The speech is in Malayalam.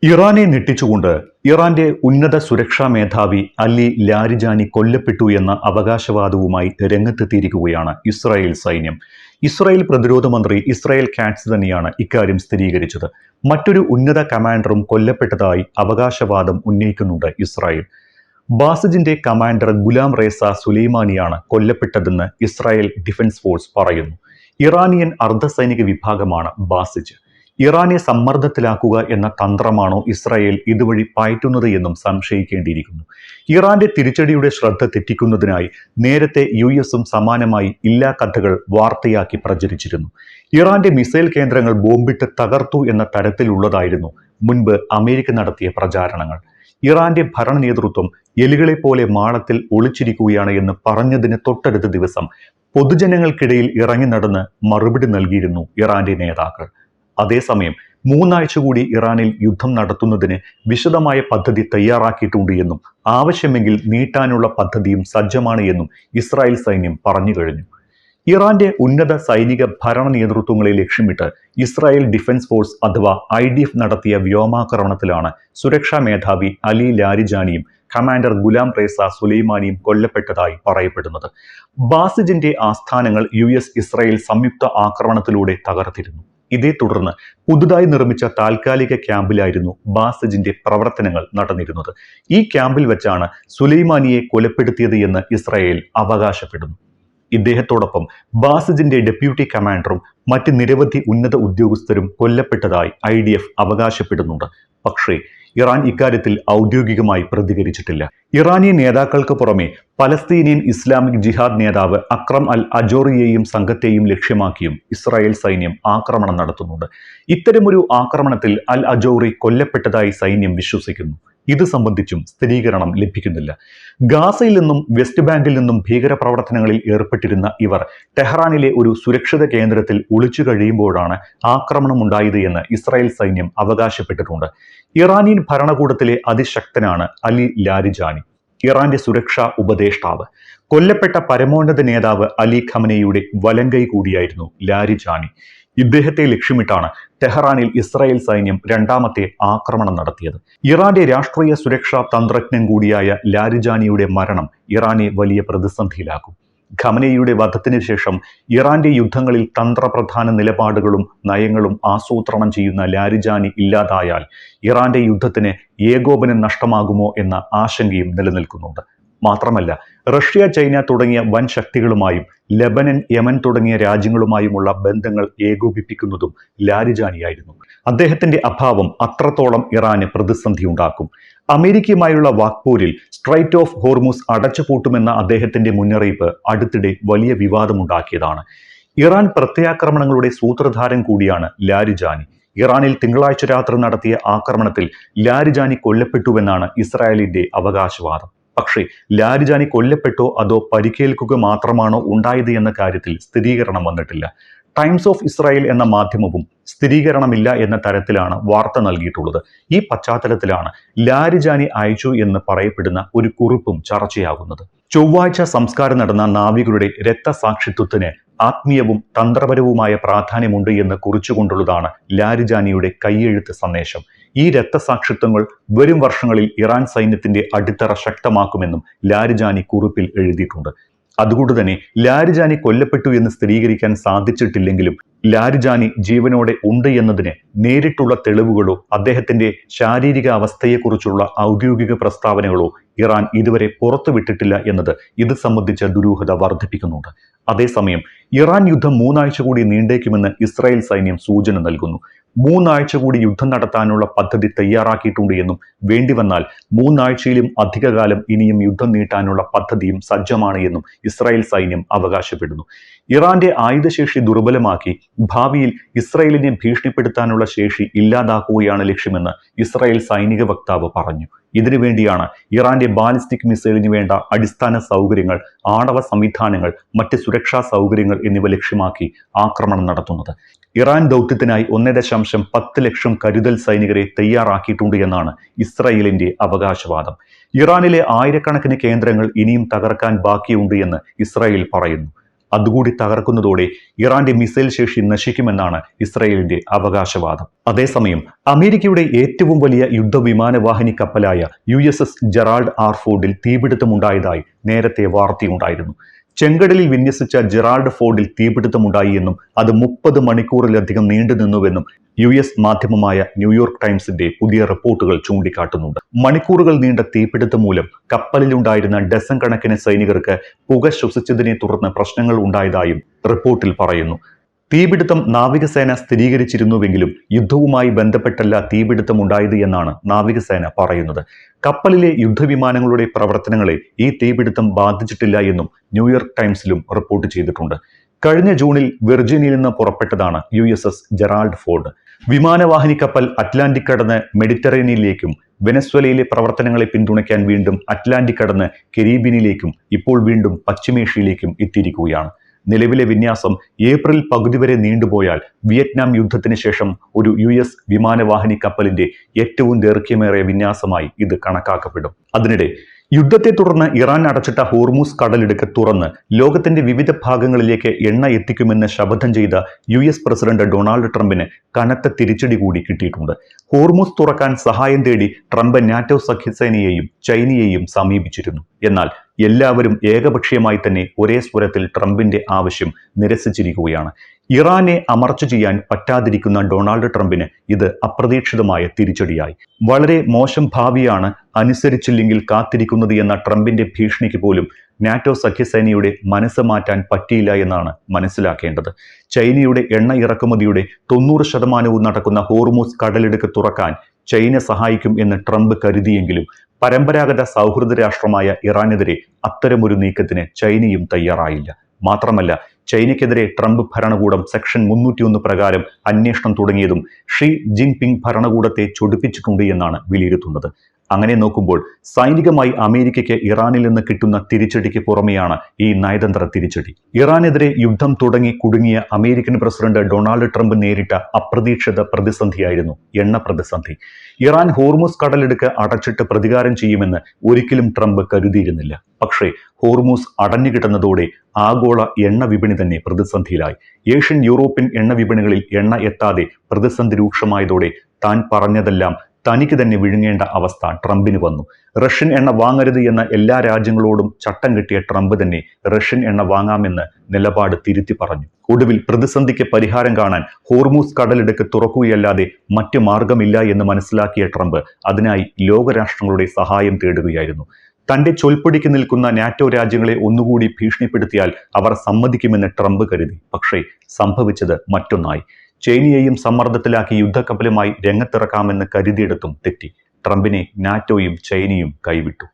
ഇറാനെ ഞെട്ടിച്ചുകൊണ്ട് ഇറാന്റെ ഉന്നത സുരക്ഷാ മേധാവി അലി ലാരിജാനി കൊല്ലപ്പെട്ടു എന്ന അവകാശവാദവുമായി രംഗത്തെത്തിയിരിക്കുകയാണ് ഇസ്രായേൽ സൈന്യം. ഇസ്രായേൽ പ്രതിരോധ മന്ത്രി ഇസ്രായേൽ കാറ്റ്സ് തന്നെയാണ് ഇക്കാര്യം സ്ഥിരീകരിച്ചത്. മറ്റൊരു ഉന്നത കമാൻഡറും കൊല്ലപ്പെട്ടതായി അവകാശവാദം ഉന്നയിക്കുന്നുണ്ട് Israel. ബാസിജിന്റെ commander Ghulam റേസ സുലൈമാനിയാണ് കൊല്ലപ്പെട്ടതെന്ന് Israel defence force പറയുന്നു. ഇറാനിയൻ അർദ്ധസൈനിക വിഭാഗമാണ് ബാസിജ്. ഇറാനെ സമ്മർദ്ദത്തിലാക്കുക എന്ന തന്ത്രമാണോ ഇസ്രായേൽ ഇതുവഴി പയറ്റുന്നത് എന്നും സംശയിക്കേണ്ടിയിരിക്കുന്നു. ഇറാന്റെ തിരിച്ചടിയുടെ ശ്രദ്ധ തെറ്റിക്കുന്നതിനായി നേരത്തെ യുഎസും സമാനമായി ഇല്ലാ കഥകൾ വാർത്തയാക്കി പ്രചരിച്ചിരുന്നു. ഇറാന്റെ മിസൈൽ കേന്ദ്രങ്ങൾ ബോംബിട്ട് തകർത്തു എന്ന തരത്തിലുള്ളതായിരുന്നു മുൻപ് അമേരിക്ക നടത്തിയ പ്രചാരണങ്ങൾ. ഇറാന്റെ ഭരണ നേതൃത്വം എലികളെ പോലെ മാളത്തിൽ ഒളിച്ചിരിക്കുകയാണ് എന്ന് പറഞ്ഞതിന് തൊട്ടടുത്ത ദിവസം പൊതുജനങ്ങൾക്കിടയിൽ ഇറങ്ങി നടന്ന് മറുപടി നൽകിയിരുന്നു ഇറാന്റെ നേതാക്കൾ. അതേസമയം 3 ആഴ്ച കൂടി ഇറാനിൽ യുദ്ധം നടത്തുന്നതിന് വിശദമായ പദ്ധതി തയ്യാറാക്കിയിട്ടുണ്ട് എന്നും ആവശ്യമെങ്കിൽ നീട്ടാനുള്ള പദ്ധതിയും സജ്ജമാണ് എന്നും ഇസ്രായേൽ സൈന്യം പറഞ്ഞു കഴിഞ്ഞു. ഇറാന്റെ ഉന്നത സൈനിക ഭരണ നേതൃത്വങ്ങളെ ലക്ഷ്യമിട്ട് ഇസ്രായേൽ ഡിഫൻസ് ഫോഴ്സ് അഥവാ IDF നടത്തിയ വ്യോമാക്രമണത്തിലാണ് സുരക്ഷാ മേധാവി അലി ലാരിജാനിയും കമാൻഡർ ഗുലാം റേസ സുലൈമാനിയും കൊല്ലപ്പെട്ടതായി പറയപ്പെടുന്നത്. ബാസിജിന്റെ ആസ്ഥാനങ്ങൾ US ഇസ്രായേൽ സംയുക്ത ആക്രമണത്തിലൂടെ തകർത്തിരുന്നു. ഇതേ തുടർന്ന് പുതുതായി നിർമ്മിച്ച താൽക്കാലിക ക്യാമ്പിലായിരുന്നു ബാസിജിന്റെ പ്രവർത്തനങ്ങൾ നടന്നിരുന്നത്. ഈ ക്യാമ്പിൽ വെച്ചാണ് സുലൈമാനിയെ കൊലപ്പെടുത്തിയത് എന്ന് ഇസ്രായേൽ അവകാശപ്പെടുന്നു. ഇദ്ദേഹത്തോടൊപ്പം ബാസിജിന്റെ ഡെപ്യൂട്ടി കമാൻഡറും മറ്റ് നിരവധി ഉന്നത ഉദ്യോഗസ്ഥരും കൊല്ലപ്പെട്ടതായി IDF അവകാശപ്പെടുന്നുണ്ട്. പക്ഷേ ഇറാൻ ഇക്കാര്യത്തിൽ ഔദ്യോഗികമായി പ്രതികരിച്ചിട്ടില്ല. ഇറാനിയൻ നേതാക്കൾക്ക് പുറമെ പലസ്തീനിയൻ ഇസ്ലാമിക് ജിഹാദ് നേതാവ് അക്രം അൽ അജോറിയെയും സംഘത്തെയും ലക്ഷ്യമാക്കിയും ഇസ്രായേൽ സൈന്യം ആക്രമണം നടത്തുന്നുണ്ട്. ഇത്തരമൊരു ആക്രമണത്തിൽ അൽ അജോറി കൊല്ലപ്പെട്ടതായി സൈന്യം വിശ്വസിക്കുന്നു. ഇത് സംബന്ധിച്ചും സ്ഥിരീകരണം ലഭിക്കുന്നില്ല. ഗാസയിൽ നിന്നും വെസ്റ്റ് ബാങ്കിൽ നിന്നും ഭീകരപ്രവർത്തനങ്ങളിൽ ഏർപ്പെട്ടിരുന്ന ഇവർ ടെഹ്റാനിലെ ഒരു സുരക്ഷിത കേന്ദ്രത്തിൽ ഒളിച്ചു കഴിയുമ്പോഴാണ് ആക്രമണം ഉണ്ടായത് എന്ന് ഇസ്രായേൽ സൈന്യം അവകാശപ്പെട്ടിട്ടുണ്ട്. ഇറാനിയൻ ഭരണകൂടത്തിലെ അതിശക്തനാണ് അലി ലാരിജാനി, ഇറാന്റെ സുരക്ഷാ ഉപദേഷ്ടാവ്. കൊല്ലപ്പെട്ട പരമോന്നത നേതാവ് അലി ഖമനേയുടെ വലങ്കൈ കൂടിയായിരുന്നു ലാരിജാനി. ഇദ്ദേഹത്തെ ലക്ഷ്യമിട്ടാണ് ടെഹ്റാനിൽ ഇസ്രായേൽ സൈന്യം രണ്ടാമത്തെ ആക്രമണം നടത്തിയത്. ഇറാന്റെ രാഷ്ട്രീയ സുരക്ഷാ തന്ത്രജ്ഞൻ കൂടിയായ ലാരിജാനിയുടെ മരണം ഇറാനെ വലിയ പ്രതിസന്ധിയിലാക്കും. ഖമനേയുടെ വധത്തിന് ശേഷം ഇറാന്റെ യുദ്ധങ്ങളിൽ തന്ത്രപ്രധാന നിലപാടുകളും നയങ്ങളും ആസൂത്രണം ചെയ്യുന്ന ലാരിജാനി ഇല്ലാതായാൽ ഇറാന്റെ യുദ്ധത്തിന് ഏകോപനം നഷ്ടമാകുമോ എന്ന ആശങ്കയും നിലനിൽക്കുന്നുണ്ട്. മാത്രമല്ല, റഷ്യ, ചൈന തുടങ്ങിയ വൻ ശക്തികളുമായും ലെബനൻ, യമൻ തുടങ്ങിയ രാജ്യങ്ങളുമായുമുള്ള ബന്ധങ്ങൾ ഏകോപിപ്പിക്കുന്നതും ലാരിജാനിയായിരുന്നു. അദ്ദേഹത്തിന്റെ അഭാവം അത്രത്തോളം ഇറാന് പ്രതിസന്ധി ഉണ്ടാക്കും. അമേരിക്കയുമായുള്ള വാക്പോരിൽ സ്ട്രൈറ്റ് ഓഫ് ഹോർമുസ് അടച്ചുപൂട്ടുമെന്ന അദ്ദേഹത്തിന്റെ മുന്നറിയിപ്പ് അടുത്തിടെ വലിയ വിവാദമുണ്ടാക്കിയതാണ്. ഇറാൻ പ്രത്യാക്രമണങ്ങളുടെ സൂത്രധാരൻ കൂടിയാണ് ലാരിജാനി. ഇറാനിൽ തിങ്കളാഴ്ച രാത്രി നടത്തിയ ആക്രമണത്തിൽ ലാരിജാനി കൊല്ലപ്പെട്ടുവെന്നാണ് ഇസ്രായേലിന്റെ അവകാശവാദം. പക്ഷേ ലാരിജാനി കൊല്ലപ്പെട്ടോ അതോ പരിക്കേൽക്കുക മാത്രമാണോ ഉണ്ടായത് എന്ന കാര്യത്തിൽ സ്ഥിരീകരണം വന്നിട്ടില്ല. ടൈംസ് ഓഫ് ഇസ്രായേൽ എന്ന മാധ്യമവും സ്ഥിരീകരണമില്ല എന്ന തരത്തിലാണ് വാർത്ത നൽകിയിട്ടുള്ളത്. ഈ പശ്ചാത്തലത്തിലാണ് ലാരിജാനി അയച്ചു എന്ന് പറയപ്പെടുന്ന ഒരു കുറിപ്പും ചർച്ചയാകുന്നത്. ചൊവ്വാഴ്ച സംസ്കാരം നടന്ന നാവികരുടെ രക്തസാക്ഷിത്വത്തിന് ആത്മീയവും തന്ത്രപരവുമായ പ്രാധാന്യമുണ്ട് എന്ന് കുറിച്ചുകൊണ്ടുള്ളതാണ് ലാരിജാനിയുടെ കയ്യെഴുത്ത് സന്ദേശം. ഈ രക്തസാക്ഷിത്വങ്ങൾ വരും വർഷങ്ങളിൽ ഇറാൻ സൈന്യത്തിന്റെ അടിത്തറ ശക്തമാക്കുമെന്നും ലാരിജാനി കുറിപ്പിൽ എഴുതിയിട്ടുണ്ട്. അതുകൊണ്ട് തന്നെ ലാരിജാനി കൊല്ലപ്പെട്ടു എന്ന് സ്ഥിരീകരിക്കാൻ സാധിച്ചിട്ടില്ലെങ്കിലും ലാരിജാനി ജീവനോടെ ഉണ്ട് എന്നതിന് നേരിട്ടുള്ള തെളിവുകളോ അദ്ദേഹത്തിന്റെ ശാരീരിക അവസ്ഥയെക്കുറിച്ചുള്ള ഔദ്യോഗിക പ്രസ്താവനകളോ ഇറാൻ ഇതുവരെ പുറത്തുവിട്ടിട്ടില്ല എന്നത് ഇത് സംബന്ധിച്ച ദുരൂഹത വർദ്ധിപ്പിക്കുന്നുണ്ട്. അതേസമയം ഇറാൻ യുദ്ധം 3 ആഴ്ച കൂടി നീണ്ടേക്കുമെന്ന് ഇസ്രായേൽ സൈന്യം സൂചന നൽകുന്നു. 3 ആഴ്ച കൂടി യുദ്ധം നടത്താനുള്ള പദ്ധതി തയ്യാറാക്കിയിട്ടുണ്ട് എന്നും വേണ്ടിവന്നാൽ 3 ആഴ്ചയിലും അധികകാലം ഇനിയും യുദ്ധം നീട്ടാനുള്ള പദ്ധതിയും സജ്ജമാണ് എന്നും ഇസ്രായേൽ സൈന്യം അവകാശപ്പെടുന്നു. ഇറാന്റെ ആയുധശേഷി ദുർബലമാക്കി ഭാവിയിൽ ഇസ്രായേലിനെ ഭീഷണിപ്പെടുത്താനുള്ള ശേഷി ഇല്ലാതാക്കുകയാണ് ലക്ഷ്യമെന്ന് ഇസ്രായേൽ സൈനിക വക്താവ് പറഞ്ഞു. ഇതിനുവേണ്ടിയാണ് ഇറാന്റെ ബാലിസ്റ്റിക് മിസൈലിന് വേണ്ട അടിസ്ഥാന സൗകര്യങ്ങൾ, ആണവ സംവിധാനങ്ങൾ, മറ്റ് സുരക്ഷാ സൗകര്യങ്ങൾ എന്നിവ ലക്ഷ്യമാക്കി ആക്രമണം നടത്തുന്നത്. ഇറാൻ ദൗത്യത്തിനായി 1.10 ലക്ഷം കരുതൽ സൈനികരെ തയ്യാറാക്കിയിട്ടുണ്ട് എന്നാണ് ഇസ്രായേലിന്റെ അവകാശവാദം. ഇറാനിലെ ആയിരക്കണക്കിന് കേന്ദ്രങ്ങൾ ഇനിയും തകർക്കാൻ ബാക്കിയുണ്ട് എന്ന് ഇസ്രായേൽ പറയുന്നു. അതുകൂടി തകർക്കുന്നതോടെ ഇറാന്റെ മിസൈൽ ശേഷി നശിക്കുമെന്നാണ് ഇസ്രായേലിന്റെ അവകാശവാദം. അതേസമയം അമേരിക്കയുടെ ഏറ്റവും വലിയ യുദ്ധവിമാനവാഹിനി കപ്പലായ USS ജെറാൾഡ് ആർ ഫോർഡിൽ തീപിടുത്തമുണ്ടായതായി നേരത്തെ വാർത്തയുണ്ടായിരുന്നു. ചെങ്കടലിൽ വിന്യസിച്ച ജെറാൾഡ് ഫോർഡിൽ തീപിടുത്തമുണ്ടായി എന്നും അത് 30 മണിക്കൂറിലധികം നീണ്ടുനിന്നുവെന്നും US മാധ്യമമായ ന്യൂയോർക്ക് ടൈംസിന്റെ പുതിയ റിപ്പോർട്ടുകൾ ചൂണ്ടിക്കാട്ടുന്നുണ്ട്. മണിക്കൂറുകൾ നീണ്ട തീപിടുത്തം മൂലം കപ്പലിലുണ്ടായിരുന്ന ഡസൻ കണക്കിന് സൈനികർക്ക് പുക ശ്വസിച്ചതിനെ തുടർന്ന് പ്രശ്നങ്ങൾ ഉണ്ടായതായും റിപ്പോർട്ടിൽ പറയുന്നു. തീപിടുത്തം നാവികസേന സ്ഥിരീകരിച്ചിരുന്നുവെങ്കിലും യുദ്ധവുമായി ബന്ധപ്പെട്ടല്ല തീപിടുത്തം ഉണ്ടായത് എന്നാണ് നാവികസേന പറയുന്നത്. കപ്പലിലെ യുദ്ധവിമാനങ്ങളുടെ പ്രവർത്തനങ്ങളെ ഈ തീപിടുത്തം ബാധിച്ചിട്ടില്ല എന്നും ന്യൂയോർക്ക് ടൈംസിലും റിപ്പോർട്ട് ചെയ്തിട്ടുണ്ട്. കഴിഞ്ഞ ജൂണിൽ വെർജീനിയയിൽ നിന്ന് പുറപ്പെട്ടതാണ് USS ജെറാൾഡ് ഫോർഡ്. വിമാനവാഹിനി കപ്പൽ അറ്റ്ലാന്റിക് കടന്ന് മെഡിറ്ററേനിയനിലേക്കും വെനസ്വേലയിലെ പ്രവർത്തനങ്ങളെ പിന്തുണയ്ക്കാൻ വീണ്ടും അറ്റ്ലാന്റിക് കടന്ന് കരീബിയനിലേക്കും ഇപ്പോൾ വീണ്ടും പശ്ചിമേഷ്യയിലേക്കും എത്തിയിരിക്കുകയാണ്. നിലവിലെ വിന്യാസം ഏപ്രിൽ പകുതി വരെ നീണ്ടുപോയാൽ വിയറ്റ്നാം യുദ്ധത്തിന് ശേഷം ഒരു US വിമാനവാഹിനി കപ്പലിന്റെ ഏറ്റവും ദൈർഘ്യമേറിയ വിന്യാസമായി ഇത് കണക്കാക്കപ്പെടും. അതിനിടെ യുദ്ധത്തെ തുടർന്ന് ഇറാൻ അടച്ചിട്ട ഹോർമൂസ് കടലിടുക്ക് തുറന്ന് ലോകത്തിന്റെ വിവിധ ഭാഗങ്ങളിലേക്ക് എണ്ണ എത്തിക്കുമെന്ന് ശപഥം ചെയ്ത US പ്രസിഡന്റ് ഡൊണാൾഡ് ട്രംപിന് കനത്ത തിരിച്ചടി കൂടി കിട്ടിയിട്ടുണ്ട്. ഹോർമൂസ് തുറക്കാൻ സഹായം തേടി ട്രംപ് നാറ്റോ സഖ്യസേനയെയും ചൈനയെയും സമീപിച്ചിരുന്നു. എന്നാൽ എല്ലാവരും ഏകപക്ഷീയമായി തന്നെ ഒരേ സ്വരത്തിൽ ട്രംപിന്റെ ആവശ്യം നിരസിച്ചിരിക്കുകയാണ്. ഇറാനെ അമർച്ച ചെയ്യാൻ പറ്റാതിരിക്കുന്ന ഡൊണാൾഡ് ട്രംപിന് ഇത് അപ്രതീക്ഷിതമായ തിരിച്ചടിയായി. വളരെ മോശം ഭാവിയാണ് അനുസരിച്ചില്ലെങ്കിൽ കാത്തിരിക്കുന്നത് എന്ന ട്രംപിന്റെ ഭീഷണിക്ക് പോലും നാറ്റോ സഖ്യസേനയുടെ മനസ്സ് മാറ്റാൻ പറ്റിയില്ല എന്നാണ് മനസ്സിലാക്കേണ്ടത്. ചൈനയുടെ എണ്ണ ഇറക്കുമതിയുടെ 90% നടക്കുന്ന ഹോർമൂസ് കടലിടുക്ക് തുറക്കാൻ ചൈന സഹായിക്കും എന്ന് ട്രംപ് കരുതിയെങ്കിലും പരമ്പരാഗത സൗഹൃദ രാഷ്ട്രമായ ഇറാനെതിരെ അത്തരമൊരു നീക്കത്തിന് ചൈനയും തയ്യാറായില്ല. മാത്രമല്ല, ചൈനയ്ക്കെതിരെ ട്രംപ് ഭരണകൂടം സെക്ഷൻ 301 പ്രകാരം അന്വേഷണം തുടങ്ങിയതും ഷീ ജിൻപിങ് ഭരണകൂടത്തെ ചൊടിപ്പിച്ചിട്ടുണ്ട് എന്നാണ് വിലയിരുത്തുന്നത്. അങ്ങനെ നോക്കുമ്പോൾ സൈനികമായി അമേരിക്കയ്ക്ക് ഇറാനിൽ നിന്ന് കിട്ടുന്ന തിരിച്ചടിക്ക് പുറമെയാണ് ഈ നയതന്ത്ര തിരിച്ചടി. ഇറാനെതിരെ യുദ്ധം തുടങ്ങി കുടുങ്ങിയ അമേരിക്കൻ പ്രസിഡന്റ് ഡൊണാൾഡ് ട്രംപ് നേരിട്ട അപ്രതീക്ഷിത പ്രതിസന്ധിയായിരുന്നു എണ്ണ പ്രതിസന്ധി. ഇറാൻ ഹോർമൂസ് കടലിടുക്ക് അടച്ചിട്ട് പ്രതികാരം ചെയ്യുമെന്ന് ഒരിക്കലും ട്രംപ് കരുതിയിരുന്നില്ല. പക്ഷേ ഹോർമൂസ് അടഞ്ഞുകിട്ടുന്നതോടെ ആഗോള എണ്ണ വിപണി തന്നെ പ്രതിസന്ധിയിലായി. ഏഷ്യൻ യൂറോപ്യൻ എണ്ണ വിപണികളിൽ എണ്ണ എത്താതെ പ്രതിസന്ധി രൂക്ഷമായതോടെ താൻ പറഞ്ഞതെല്ലാം തനിക്ക് തന്നെ വിഴുങ്ങേണ്ട അവസ്ഥ ട്രംപിന് വന്നു. റഷ്യൻ എണ്ണ വാങ്ങരുത് എന്ന എല്ലാ രാജ്യങ്ങളോടും ചട്ടം കെട്ടിയ ട്രംപ് തന്നെ റഷ്യൻ എണ്ണ വാങ്ങാമെന്ന് നിലപാട് തിരുത്തി പറഞ്ഞു. ഒടുവിൽ പ്രതിസന്ധിക്ക് പരിഹാരം കാണാൻ ഹോർമൂസ് കടലിടുക്ക് തുറക്കുകയല്ലാതെ മറ്റു മാർഗമില്ല എന്ന് മനസ്സിലാക്കിയ ട്രംപ് അതിനായി ലോകരാഷ്ട്രങ്ങളുടെ സഹായം തേടുകയായിരുന്നു. തന്റെ ചൊൽപ്പടിക്ക് നിൽക്കുന്ന നാറ്റോ രാജ്യങ്ങളെ ഒന്നുകൂടി ഭീഷണിപ്പെടുത്തിയാൽ അവർ സമ്മതിക്കുമെന്ന് ട്രംപ് കരുതി. പക്ഷേ സംഭവിച്ചത് മറ്റൊന്നായി. ചൈനയെയും സമ്മർദ്ദത്തിലാക്കി യുദ്ധക്കപ്പലുമായി രംഗത്തിറക്കാമെന്ന് കരുതിയെടുത്തും തെറ്റി. ട്രംപിനെ നാറ്റോയും ചൈനയും കൈവിട്ടു.